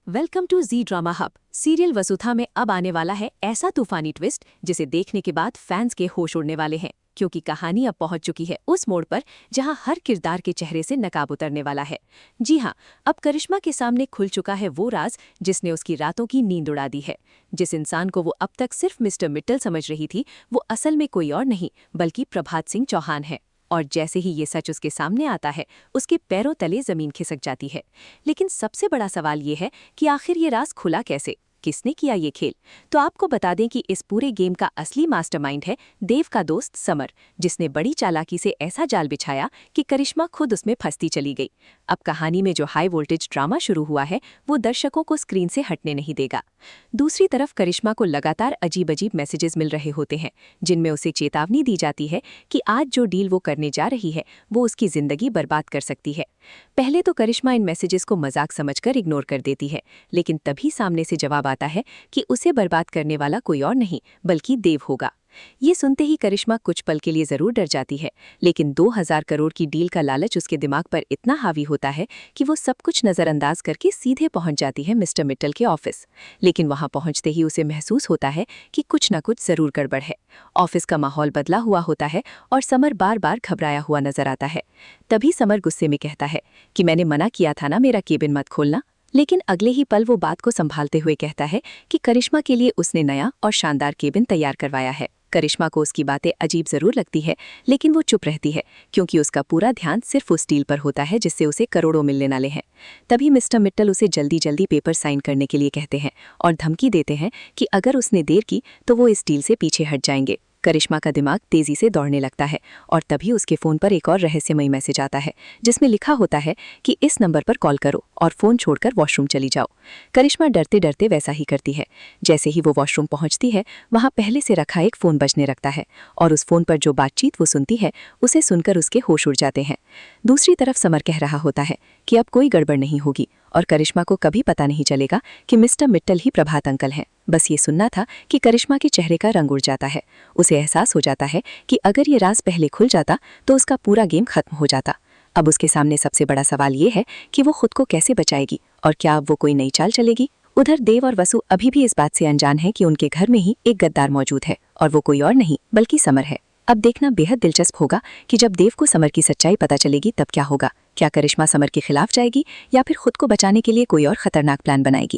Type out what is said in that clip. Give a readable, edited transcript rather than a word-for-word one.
Welcome to Zee drama hub. Serial Vasudha में अब आने वाला है ऐसा तूफानी ट्विस्ट जिसे देखने के बाद फैंस के होश उड़ने वाले हैं, क्योंकि कहानी अब पहुंच चुकी है उस मोड़ पर जहां हर किरदार के चेहरे से नकाब उतरने वाला है। जी हां, अब करिश्मा के सामने खुल चुका है वो राज जिसने उसकी रातों की नींद उड़ा दी है। जिस इंसान को वो अब तक सिर्फ मिस्टर मित्तल समझ रही थी, वो असल में कोई और नहीं बल्कि प्रभात सिंह चौहान है। और जैसे ही ये सच उसके सामने आता है, उसके पैरों तले जमीन खिसक जाती है। लेकिन सबसे बड़ा सवाल ये है कि आखिर ये राज खुला कैसे, किसने किया ये खेल। तो आपको बता दें कि इस पूरे गेम का असली मास्टरमाइंड है देव का दोस्त समर, जिसने बड़ी चालाकी से ऐसा जाल बिछाया कि करिश्मा खुद उसमें फंसती चली गई। अब कहानी में जो हाई वोल्टेज ड्रामा शुरू हुआ है, वो दर्शकों को स्क्रीन से हटने नहीं देगा। दूसरी तरफ करिश्मा को लगातार अजीब अजीब मैसेजेस मिल रहे होते हैं, जिनमें उसे चेतावनी दी जाती है कि आज जो डील वो करने जा रही है वो उसकी जिंदगी बर्बाद कर सकती है। पहले तो करिश्मा इन मैसेजेस को मजाक समझकर इग्नोर कर देती है, लेकिन तभी सामने से जवाब आता है कि उसे बर्बाद करने वाला कोई और नहीं बल्कि देव होगा। ये सुनते ही करिश्मा कुछ पल के लिए जरूर डर जाती है, लेकिन 2000 करोड़ की डील का लालच उसके दिमाग पर इतना हावी होता है कि वो सब कुछ नजरअंदाज करके सीधे पहुंच जाती है मिस्टर मित्तल के ऑफिस। लेकिन वहां पहुंचते ही उसे महसूस होता है कि कुछ न कुछ जरूर गड़बड़ है। ऑफिस का माहौल बदला हुआ होता है और समर बार बार घबराया हुआ नजर आता है। तभी समर गुस्से में कहता है कि मैंने मना किया था ना मेरा केबिन मत खोलना। लेकिन अगले ही पल वो बात को संभालते हुए कहता है कि करिश्मा के लिए उसने नया और शानदार केबिन तैयार करवाया है। करिश्मा को उसकी बातें अजीब जरूर लगती है, लेकिन वो चुप रहती है क्योंकि उसका पूरा ध्यान सिर्फ उस डील पर होता है जिससे उसे करोड़ों मिलने वाले हैं। तभी मिस्टर मित्तल उसे जल्दी जल्दी पेपर साइन करने के लिए कहते हैं और धमकी देते हैं कि अगर उसने देर की तो वो इस डील से पीछे हट जाएंगे। करिश्मा का दिमाग तेजी से दौड़ने लगता है और तभी उसके फोन पर एक और रहस्यमयी मैसेज आता है, जिसमें लिखा होता है कि इस नंबर पर कॉल करो और फोन छोड़कर वॉशरूम चली जाओ। करिश्मा डरते डरते वैसा ही करती है। जैसे ही वो वॉशरूम पहुंचती है, वहां पहले से रखा एक फोन बजने लगता है और उस फोन पर जो बातचीत वो सुनती है, उसे सुनकर उसके होश उड़ जाते हैं। दूसरी तरफ समर कह रहा होता है कि अब कोई गड़बड़ नहीं होगी और करिश्मा को कभी पता नहीं चलेगा कि मिस्टर मित्तल ही प्रभात अंकल हैं। बस ये सुनना था कि करिश्मा के चेहरे का रंग उड़ जाता है। उसे एहसास हो जाता है कि अगर ये राज पहले खुल जाता तो उसका पूरा गेम खत्म हो जाता। अब उसके सामने सबसे बड़ा सवाल ये है कि वो खुद को कैसे बचाएगी और क्या अब वो कोई नई चाल चलेगी। उधर देव और वसु अभी भी इस बात से अनजान है कि उनके घर में ही एक गद्दार मौजूद है और वो कोई और नहीं बल्कि समर है। अब देखना बेहद दिलचस्प होगा कि जब देव को समर की सच्चाई पता चलेगी तब क्या होगा। क्या करिश्मा समर के खिलाफ जाएगी या फिर खुद को बचाने के लिए कोई और खतरनाक प्लान बनाएगी।